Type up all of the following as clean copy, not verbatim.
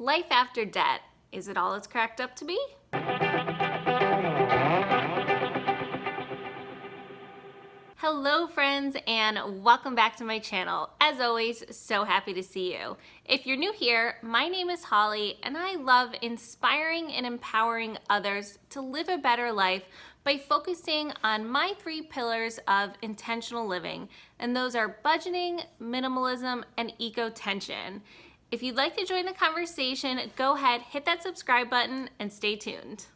Life after debt, is it all it's cracked up to be? Hello friends, and welcome back to my channel. As always, so happy to see you. If you're new here, my name is Holly and I love inspiring and empowering others to live a better life by focusing on my 3 pillars of intentional living, and those are budgeting, minimalism, and eco-tension. If you'd like to join the conversation, go ahead, hit that subscribe button, and stay tuned.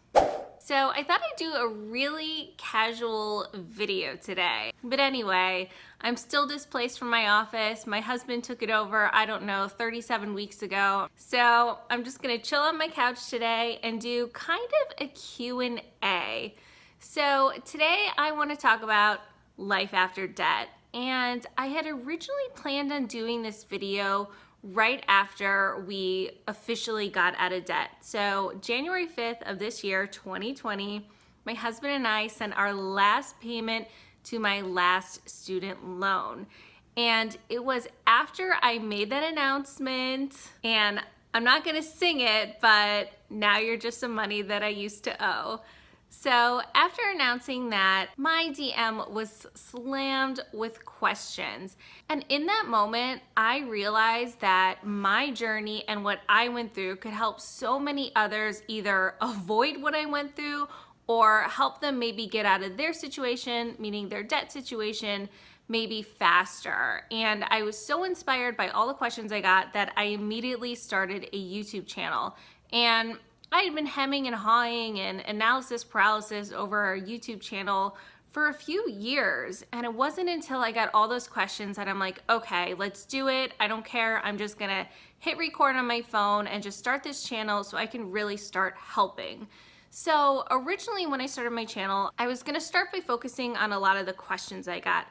So I thought I'd do a really casual video today. But anyway, I'm still displaced from my office. My husband took it over, I don't know, 37 weeks ago. So I'm just gonna chill on my couch today and do kind of a Q&A. So today I wanna talk about life after debt. And I had originally planned on doing this video right after we officially got out of debt. So January 5th of this year, 2020, my husband and I sent our last payment to my last student loan. And it was after I made that announcement, and I'm not gonna sing it, but now you're just some money that I used to owe. So after announcing that, my DM was slammed with questions. And in that moment, I realized that my journey and what I went through could help so many others either avoid what I went through or help them maybe get out of their situation, meaning their debt situation, maybe faster. And I was so inspired by all the questions I got that I immediately started a YouTube channel. And I had been hemming and hawing and analysis paralysis over our YouTube channel for a few years. And it wasn't until I got all those questions that I'm like, okay, let's do it. I don't care. I'm just gonna hit record on my phone and just start this channel so I can really start helping. So originally when I started my channel, I was gonna start by focusing on a lot of the questions I got.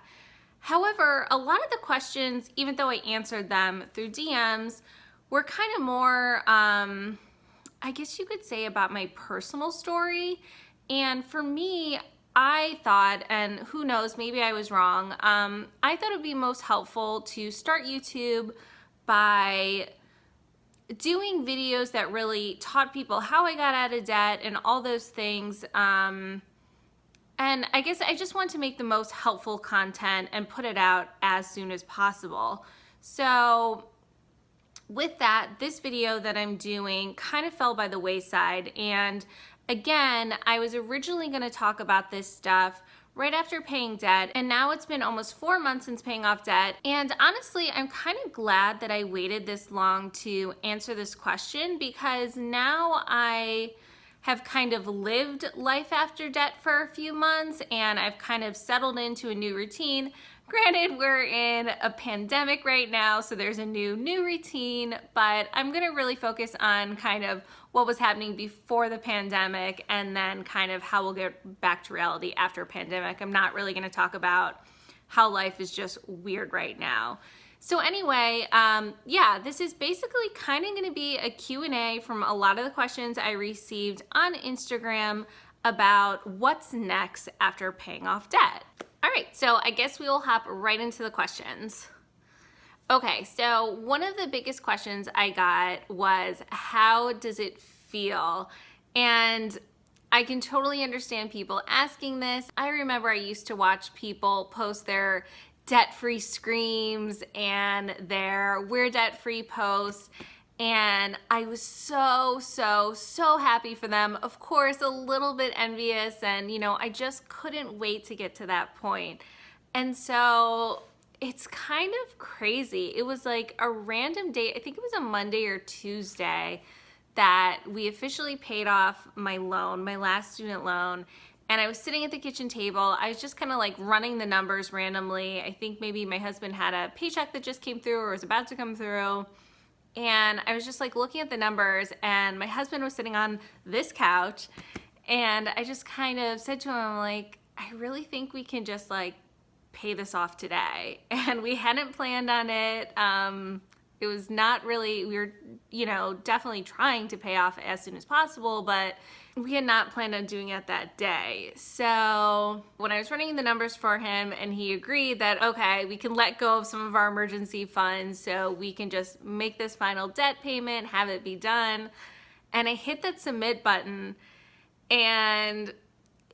However, a lot of the questions, even though I answered them through DMs, were kind of more, I guess you could say, about my personal story. And for me, I thought, and who knows, maybe I was wrong, I thought it would be most helpful to start YouTube by doing videos that really taught people how I got out of debt and all those things. And I guess I just want to make the most helpful content and put it out as soon as possible. So with that, this video that I'm doing kind of fell by the wayside. And again, I was originally going to talk about this stuff right after paying debt, and now it's been almost 4 months since paying off debt. And honestly, I'm kind of glad that I waited this long to answer this question, because now I have kind of lived life after debt for a few months and I've kind of settled into a new routine. Granted, we're in a pandemic right now, so there's a new routine, but I'm gonna really focus on kind of what was happening before the pandemic and then kind of how we'll get back to reality after a pandemic. I'm not really gonna talk about how life is just weird right now. So anyway, yeah, this is basically kind of gonna be a Q&A from a lot of the questions I received on Instagram about what's next after paying off debt. All right, so I guess we will hop right into the questions. Okay, so one of the biggest questions I got was, how does it feel? And I can totally understand people asking this. I remember I used to watch people post their debt-free screams and their we're debt-free posts, and I was so happy for them. Of course, a little bit envious, and you know, I just couldn't wait to get to that point. And so it's kind of crazy. It was like a random day, I think it was a Monday or Tuesday, that we officially paid off my loan, my last student loan. And I was sitting at the kitchen table. I was just kind of like running the numbers randomly. I think maybe my husband had a paycheck that just came through or was about to come through. And I was just like looking at the numbers, and my husband was sitting on this couch, and I just kind of said to him, like, I really think we can just like pay this off today. And we hadn't planned on it. It was not really, we were, definitely trying to pay off as soon as possible, but we had not planned on doing it that day. So when I was running the numbers for him and he agreed that, okay, we can let go of some of our emergency funds so we can just make this final debt payment, have it be done. And I hit that submit button, and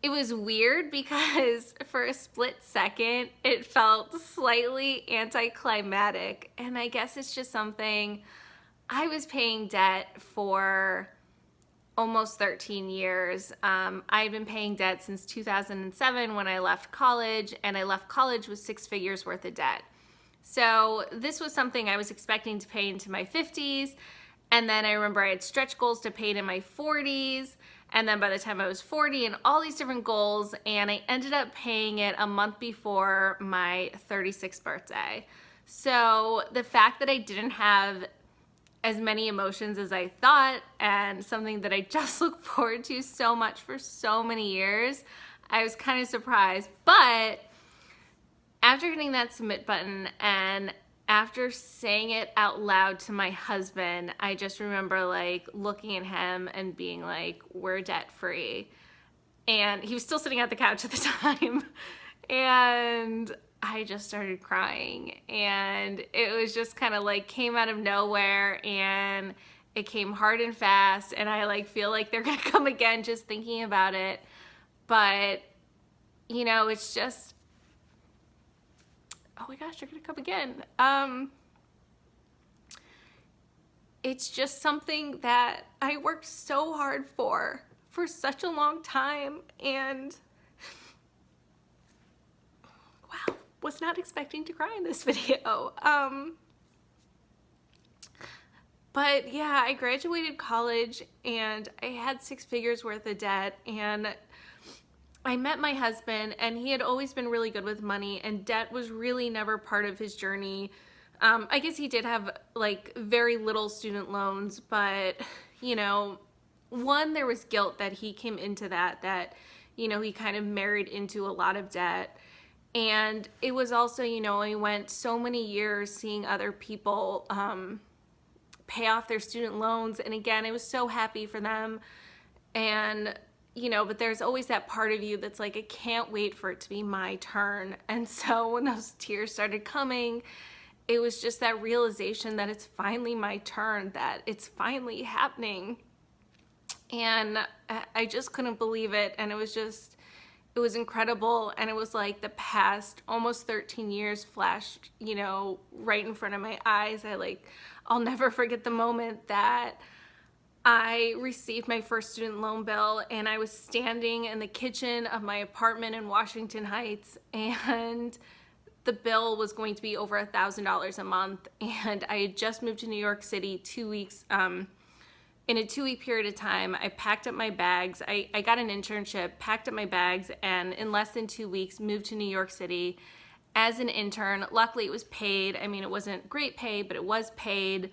it was weird because for a split second, it felt slightly anticlimactic. And I guess it's just something, I was paying debt for almost 13 years. I've been paying debt since 2007 when I left college, and I left college with 6 figures worth of debt. So this was something I was expecting to pay into my 50s. And then I remember I had stretch goals to pay it in my 40s. And then by the time I was 40, and all these different goals, and I ended up paying it a month before my 36th birthday. So the fact that I didn't have as many emotions as I thought, and something that I just looked forward to so much for so many years, I was kind of surprised. But after hitting that submit button and after saying it out loud to my husband, I just remember like looking at him and being like, we're debt free. And he was still sitting at the couch at the time. And I just started crying, and it was just kind of like came out of nowhere, and it came hard and fast, and I like feel like they're gonna come again just thinking about it. But it's just, oh my gosh, they're gonna come again. It's just something that I worked so hard for such a long time, and wow, was not expecting to cry in this video. But yeah, I graduated college and I had 6 figures worth of debt, and I met my husband, and he had always been really good with money, and debt was really never part of his journey. I guess he did have like very little student loans, but there was guilt that he came into that he kind of married into a lot of debt. And it was also, I went so many years seeing other people pay off their student loans. And again, I was so happy for them. And, but there's always that part of you that's like, I can't wait for it to be my turn. And so when those tears started coming, it was just that realization that it's finally my turn, that it's finally happening. And I just couldn't believe it. And it was incredible. And it was like the past almost 13 years flashed, right in front of my eyes. I'll never forget the moment that I received my first student loan bill, and I was standing in the kitchen of my apartment in Washington Heights, and the bill was going to be over $1,000 a month. And I had just moved to New York City 2 weeks, in a 2-week period of time. I packed up my bags. I got an internship, packed up my bags, and in less than 2 weeks moved to New York City as an intern. Luckily, it was paid. I mean, it wasn't great pay, but it was paid.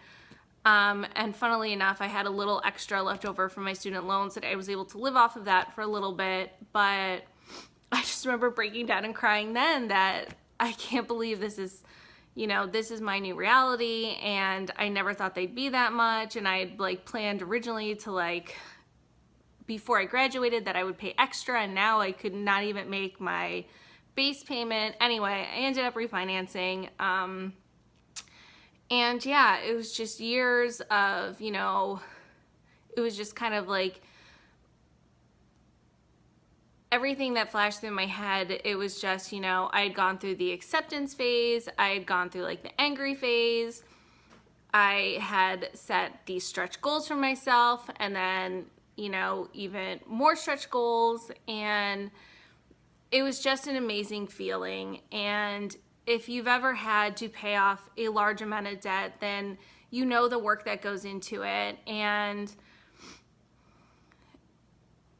And funnily enough, I had a little extra left over from my student loans that I was able to live off of that for a little bit. But I just remember breaking down and crying then that I can't believe this is my new reality, and I never thought they'd be that much. And I had planned originally to before I graduated that I would pay extra, and now I could not even make my base payment. Anyway, I ended up refinancing. And yeah, it was just years of, it was just kind of everything that flashed through my head. It was just, I had gone through the acceptance phase. I had gone through the angry phase. I had set these stretch goals for myself, and then, even more stretch goals. And it was just an amazing feeling. And if you've ever had to pay off a large amount of debt, then the work that goes into it. And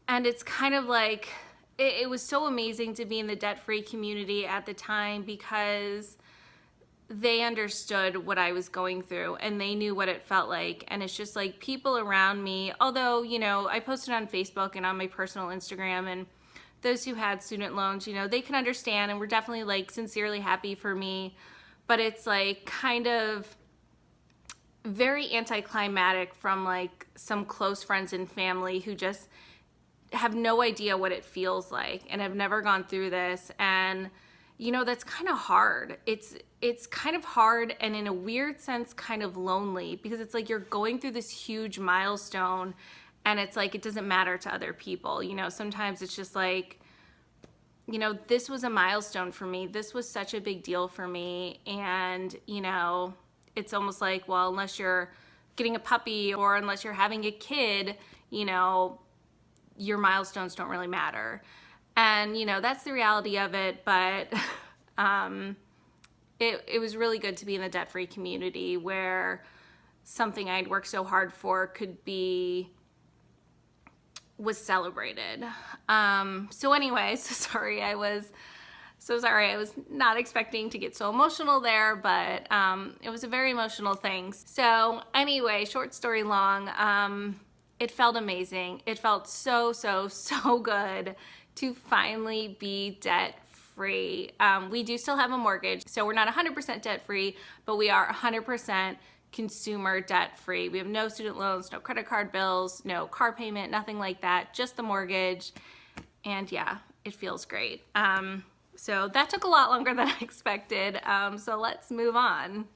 it's kind of it was so amazing to be in the debt-free community at the time, because they understood what I was going through, and they knew what it felt like. And it's just people around me, although, I posted on Facebook and on my personal Instagram, and those who had student loans, they can understand and were definitely sincerely happy for me. But it's kind of very anticlimactic from like some close friends and family who just have no idea what it feels like and have never gone through this. And you know, that's kind of hard. It's kind of hard, and in a weird sense kind of lonely, because it's like you're going through this huge milestone and it's like it doesn't matter to other people. You know, sometimes it's just like, you know, this was a milestone for me. This was such a big deal for me. And, you know, it's almost like, well, unless you're getting a puppy or unless you're having a kid, you know, your milestones don't really matter. And, you know, that's the reality of it. But it was really good to be in the debt-free community where something I'd worked so hard for was celebrated. So anyways, sorry, I was not expecting to get so emotional there, but it was a very emotional thing. So anyway, short story long, it felt amazing. It felt so good to finally be debt-free. We do still have a mortgage, so we're not 100% debt-free, but we are 100% consumer debt-free. We have no student loans, no credit card bills, no car payment, nothing like that, just the mortgage. And yeah, it feels great. So that took a lot longer than I expected. So let's move on.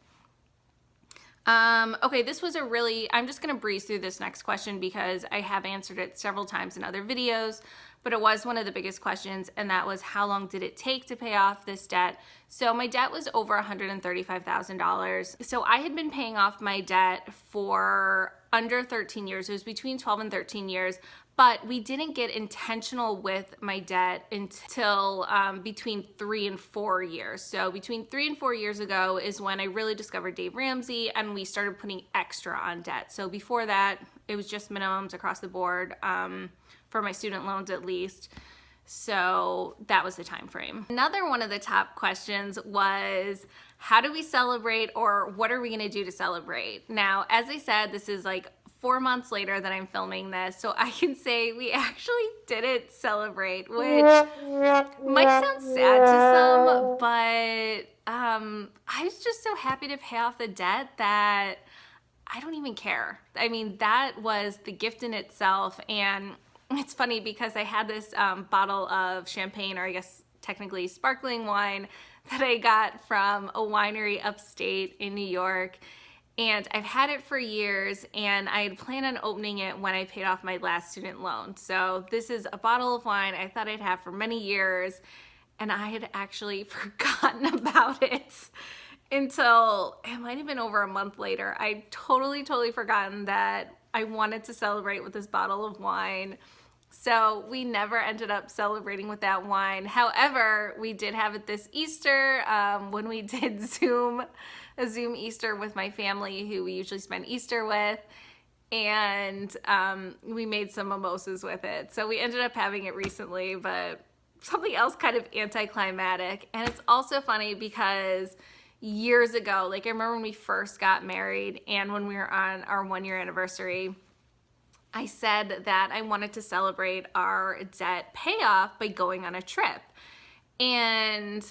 Okay, this was I'm just gonna breeze through this next question because I have answered it several times in other videos, but it was one of the biggest questions, and that was, how long did it take to pay off this debt? So my debt was over $135,000. So I had been paying off my debt for under 13 years. It was between 12 and 13 years, but we didn't get intentional with my debt until between 3 and 4 years. So between 3 and 4 years ago is when I really discovered Dave Ramsey, and we started putting extra on debt. So before that, it was just minimums across the board, for my student loans at least. So that was the time frame. Another one of the top questions was, how do we celebrate, or what are we gonna do to celebrate? Now, as I said, this is like 4 months later that I'm filming this, so I can say we actually didn't celebrate, which might sound sad to some, but I was just so happy to pay off the debt that I don't even care. I mean, that was the gift in itself. And it's funny because I had this bottle of champagne, or I guess technically sparkling wine, that I got from a winery upstate in New York. And I've had it for years, and I had planned on opening it when I paid off my last student loan. So this is a bottle of wine I thought I'd have for many years, and I had actually forgotten about it until it might have been over a month later. I totally forgotten that I wanted to celebrate with this bottle of wine. So we never ended up celebrating with that wine. However, we did have it this Easter when we did a Zoom Easter with my family, who we usually spend Easter with, and we made some mimosas with it. So we ended up having it recently, but something else kind of anticlimactic. And it's also funny because years ago, like I remember when we first got married and when we were on our 1-year anniversary, I said that I wanted to celebrate our debt payoff by going on a trip. And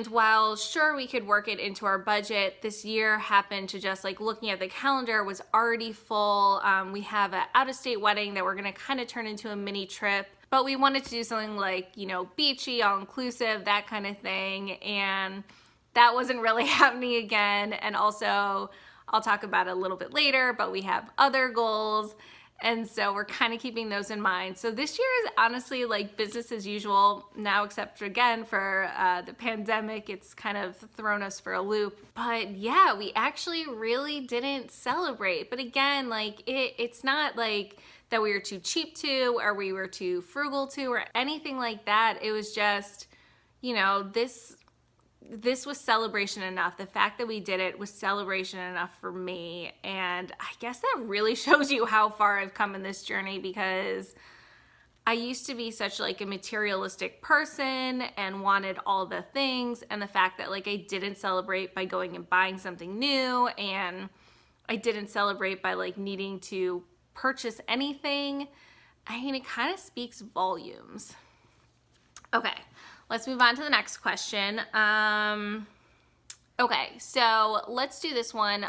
while sure we could work it into our budget, this year happened to just, like, looking at the calendar, was already full. We have an out-of-state wedding that we're gonna kind of turn into a mini trip, but we wanted to do something like, you know, beachy, all-inclusive, that kind of thing. And that wasn't really happening again. And also, I'll talk about it a little bit later, but we have other goals. And so we're kind of keeping those in mind. So this year is honestly like business as usual now, except for, again, for the pandemic. It's kind of thrown us for a loop. But yeah, we actually really didn't celebrate. But again, like it's not like that we were too cheap to, or we were too frugal to, or anything like that. It was just, you know, this was celebration enough. The fact that we did it was celebration enough for me. And I guess that really shows you how far I've come in this journey, because I used to be such like a materialistic person and wanted all the things. And the fact that like I didn't celebrate by going and buying something new, and I didn't celebrate by like needing to purchase anything, I mean, it kind of speaks volumes. Okay. Let's move on to the next question. Okay, so let's do this one.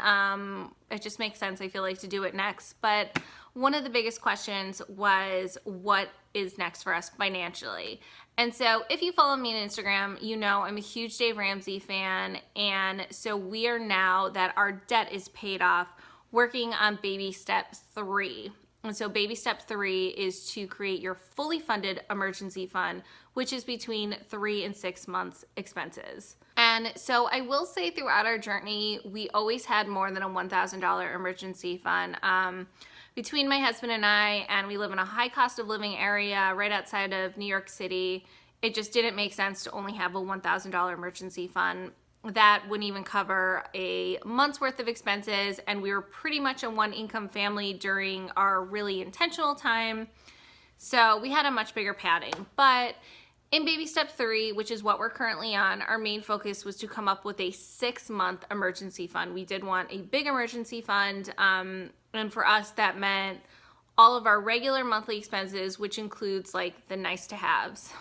It just makes sense, I feel like, to do it next. But one of the biggest questions was, what is next for us financially? And so if you follow me on Instagram, you know I'm a huge Dave Ramsey fan. And so we are, now that our debt is paid off, working on baby step 3. And so baby step 3 is to create your fully funded emergency fund, which is between 3 and 6 months expenses. And so I will say, throughout our journey, we always had more than a $1,000 emergency fund. Between my husband and we live in a high cost of living area right outside of New York City. It just didn't make sense to only have a $1,000 emergency fund. That wouldn't even cover a month's worth of expenses, and we were pretty much a one income family during our really intentional time. So we had a much bigger padding. But in baby step 3, which is what we're currently on, our main focus was to come up with a 6-month emergency fund. We did want a big emergency fund, and for us that meant all of our regular monthly expenses, which includes like the nice to haves.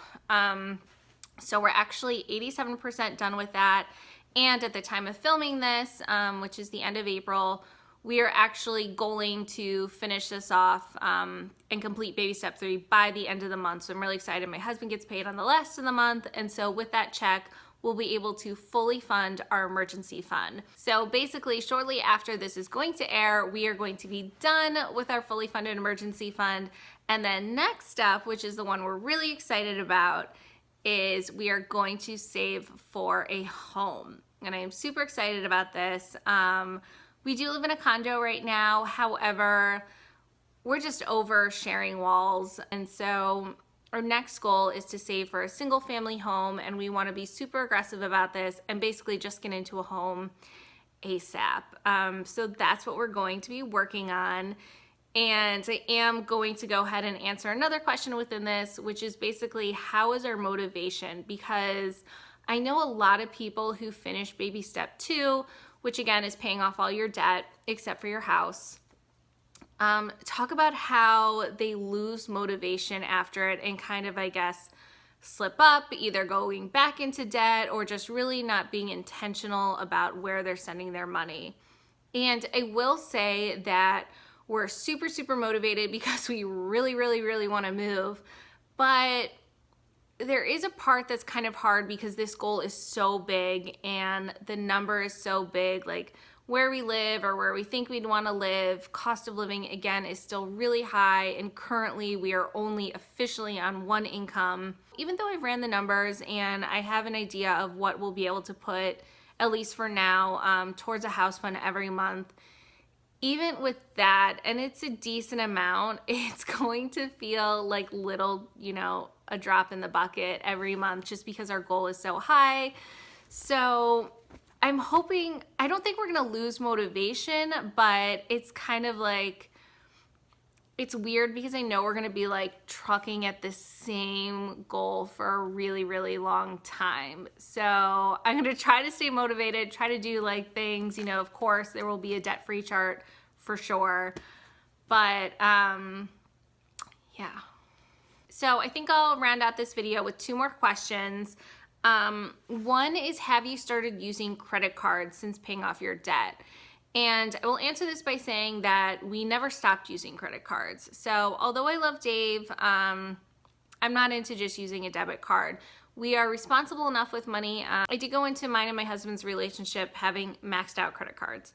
So we're actually 87% done with that. And at the time of filming this, which is the end of April, we are actually going to finish this off and complete baby step 3 by the end of the month. So I'm really excited. My husband gets paid on the last of the month. And so with that check, we'll be able to fully fund our emergency fund. So basically, shortly after this is going to air, we are going to be done with our fully funded emergency fund. And then next up, which is the one we're really excited about, is we are going to save for a home. And I am super excited about this. We do live in a condo right now. However, we're just over sharing walls. And so our next goal is to save for a single family home. And we want to be super aggressive about this and basically just get into a home ASAP. So that's what we're going to be working on. And I am going to go ahead and answer another question within this, which is basically, how is our motivation? Because I know a lot of people who finish baby step 2, which again is paying off all your debt except for your house, talk about how they lose motivation after it and kind of, I guess, slip up, either going back into debt or just really not being intentional about where they're sending their money. And I will say that we're super, super motivated because we really, really, really want to move. But there is a part that's kind of hard because this goal is so big and the number is so big. Like where we live or where we think we'd want to live, cost of living, again, is still really high. And currently we are only officially on one income. Even though I've ran the numbers and I have an idea of what we'll be able to put, at least for now, towards a house fund every month, even with that, and it's a decent amount, it's going to feel like little, a drop in the bucket every month just because our goal is so high. So I'm hoping, I don't think we're going to lose motivation, but it's kind of like, it's weird because I know we're going to be like trucking at the same goal for a really, really long time. So I'm going to try to stay motivated, try to do like things, of course there will be a debt-free chart for sure. But yeah. So I think I'll round out this video with 2 more questions. One is, have you started using credit cards since paying off your debt? And I will answer this by saying that we never stopped using credit cards. So although I love Dave, I'm not into just using a debit card. We are responsible enough with money. I did go into mine and my husband's relationship having maxed out credit cards.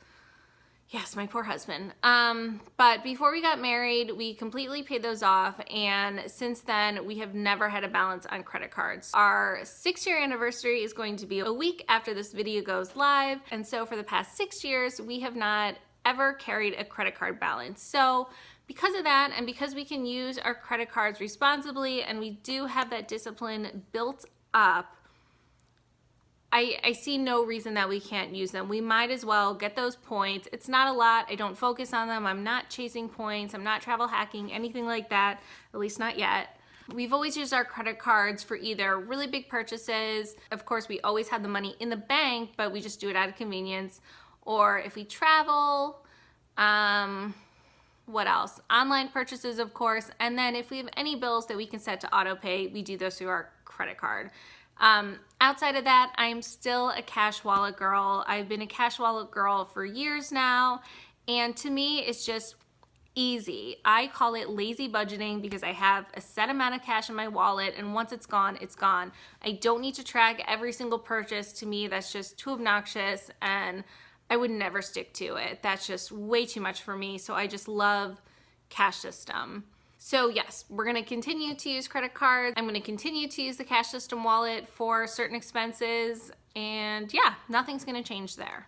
Yes, my poor husband. But before we got married, we completely paid those off. And since then, we have never had a balance on credit cards. Our 6-year anniversary is going to be a week after this video goes live. And so for the past 6 years, we have not ever carried a credit card balance. So because of that, and because we can use our credit cards responsibly, and we do have that discipline built up, I see no reason that we can't use them. We might as well get those points. It's not a lot. I don't focus on them. I'm not chasing points. I'm not travel hacking, anything like that, at least not yet. We've always used our credit cards for either really big purchases. Of course, we always had the money in the bank, but we just do it out of convenience. Or if we travel, what else? Online purchases, of course. And then if we have any bills that we can set to auto pay, we do those through our credit card. Outside of that, I'm still a cash wallet girl. I've been a cash wallet girl for years now. And to me, it's just easy. I call it lazy budgeting because I have a set amount of cash in my wallet, and once it's gone, it's gone. I don't need to track every single purchase. To me, that's just too obnoxious, and I would never stick to it. That's just way too much for me. So I just love cash system. So yes, we're gonna continue to use credit cards. I'm gonna continue to use the cash system wallet for certain expenses, and yeah, nothing's gonna change there.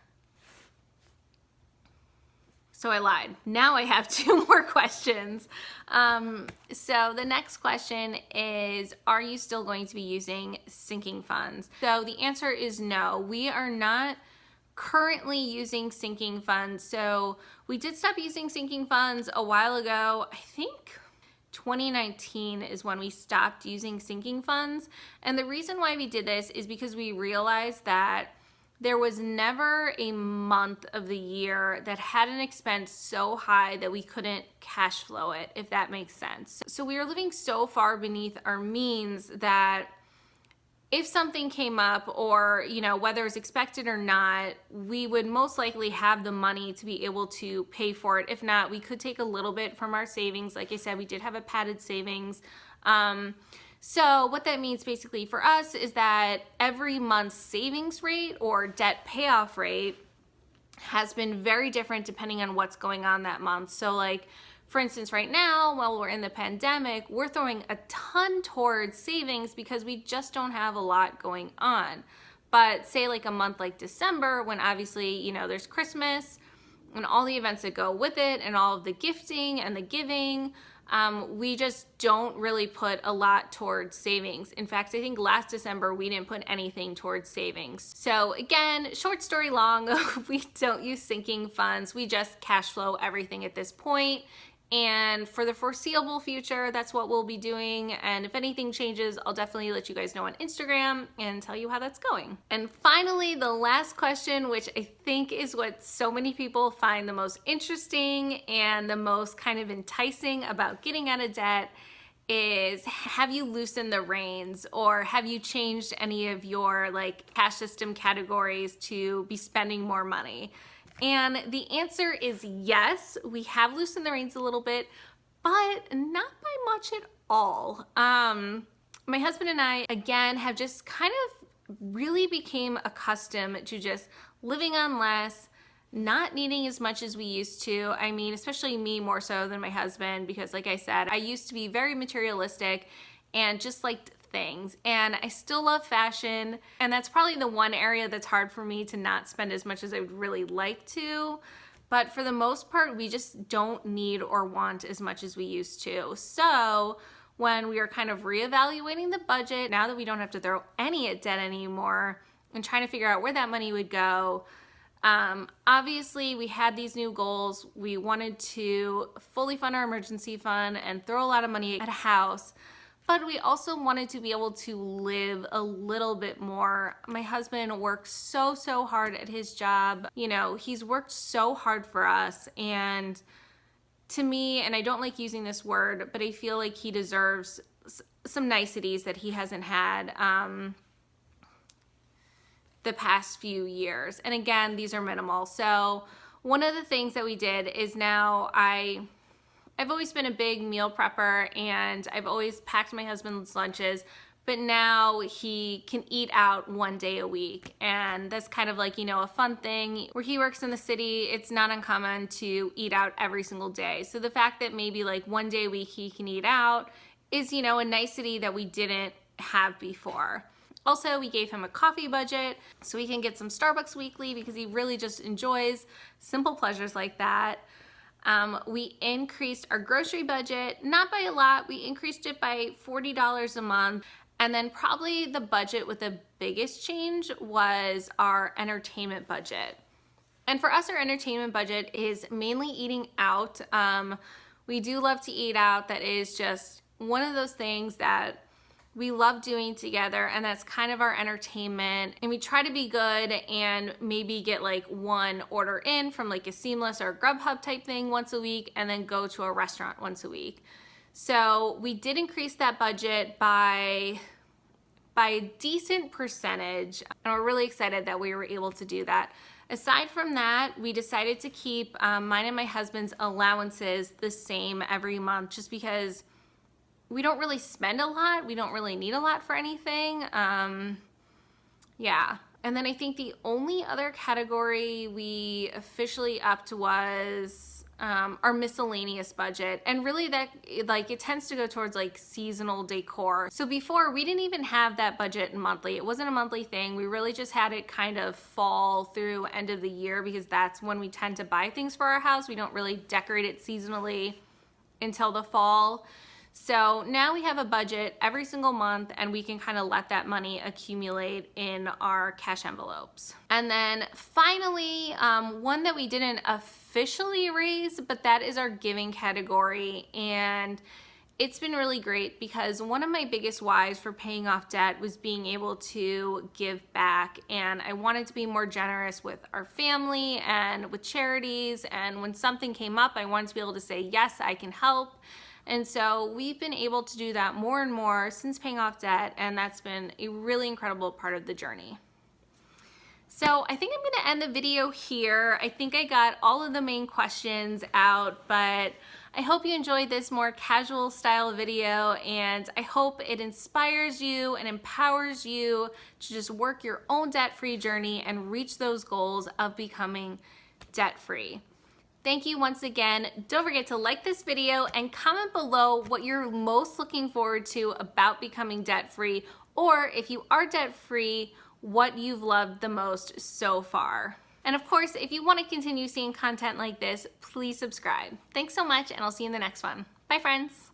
So I lied. Now I have 2 more questions. So the next question is, are you still going to be using sinking funds? So the answer is no. We are not currently using sinking funds. So we did stop using sinking funds a while ago. I think 2019 is when we stopped using sinking funds. And the reason why we did this is because we realized that there was never a month of the year that had an expense so high that we couldn't cash flow it, if that makes sense. So we were living so far beneath our means that if something came up, or whether it's expected or not, we would most likely have the money to be able to pay for it. If not, we could take a little bit from our savings. Like I said, we did have a padded savings. So what that means basically for us is that every month's savings rate or debt payoff rate has been very different depending on what's going on that month. So like, for instance, right now, while we're in the pandemic, we're throwing a ton towards savings because we just don't have a lot going on. But say like a month like December, when obviously, there's Christmas and all the events that go with it and all of the gifting and the giving, we just don't really put a lot towards savings. In fact, I think last December we didn't put anything towards savings. So again, short story long, we don't use sinking funds. We just cash flow everything at this point. And for the foreseeable future, that's what we'll be doing. And if anything changes, I'll definitely let you guys know on Instagram and tell you how that's going. And finally, the last question, which I think is what so many people find the most interesting and the most kind of enticing about getting out of debt, is have you loosened the reins, or have you changed any of your cash system categories to be spending more money? And the answer is yes, we have loosened the reins a little bit, but not by much at all. My husband and I, again, have just kind of really became accustomed to just living on less, not needing as much as we used to. I mean, especially me more so than my husband, because like I said, I used to be very materialistic and just liked things, and I still love fashion, and that's probably the one area that's hard for me to not spend as much as I would really like to. But for the most part, we just don't need or want as much as we used to. So when we are kind of reevaluating the budget, now that we don't have to throw any at debt anymore and trying to figure out where that money would go, obviously we had these new goals. We wanted to fully fund our emergency fund and throw a lot of money at a house. But we also wanted to be able to live a little bit more. My husband works so hard at his job. He's worked so hard for us. And to me, and I don't like using this word, but I feel like he deserves some niceties that he hasn't had the past few years. And again, these are minimal. So one of the things that we did is now I've always been a big meal prepper, and I've always packed my husband's lunches, but now he can eat out 1 day a week. And that's kind of like, a fun thing. Where he works in the city, it's not uncommon to eat out every single day. So the fact that maybe 1 day a week he can eat out is, a nicety that we didn't have before. Also, we gave him a coffee budget so he can get some Starbucks weekly because he really just enjoys simple pleasures like that. We increased our grocery budget, not by a lot. We increased it by $40 a month. And then probably the budget with the biggest change was our entertainment budget. And for us, our entertainment budget is mainly eating out. We do love to eat out. That is just one of those things that we love doing together, and that's kind of our entertainment. And we try to be good and maybe get one order in from a Seamless or a Grubhub type thing once a week, and then go to a restaurant once a week. So we did increase that budget by by a decent percentage, and we're really excited that we were able to do that. Aside from that, we decided to keep mine and my husband's allowances the same every month, just because we don't really spend a lot. We don't really need a lot for anything. Yeah. And then I think the only other category we officially upped was our miscellaneous budget. And really that, like, it tends to go towards like seasonal decor. So before, we didn't even have that budget monthly. It wasn't a monthly thing. We really just had it kind of fall through end of the year, because that's when we tend to buy things for our house. We don't really decorate it seasonally until the fall. So now we have a budget every single month, and we can kind of let that money accumulate in our cash envelopes. And then finally, one that we didn't officially raise, but that is our giving category. And it's been really great, because one of my biggest whys for paying off debt was being able to give back. And I wanted to be more generous with our family and with charities. And when something came up, I wanted to be able to say, yes, I can help. And so we've been able to do that more and more since paying off debt, and that's been a really incredible part of the journey. So I think I'm going to end the video here. I think I got all of the main questions out, but I hope you enjoyed this more casual style video, and I hope it inspires you and empowers you to just work your own debt-free journey and reach those goals of becoming debt-free. Thank you once again. Don't forget to like this video and comment below what you're most looking forward to about becoming debt-free, or if you are debt-free, what you've loved the most so far. And of course, if you want to continue seeing content like this, please subscribe. Thanks so much, and I'll see you in the next one. Bye, friends.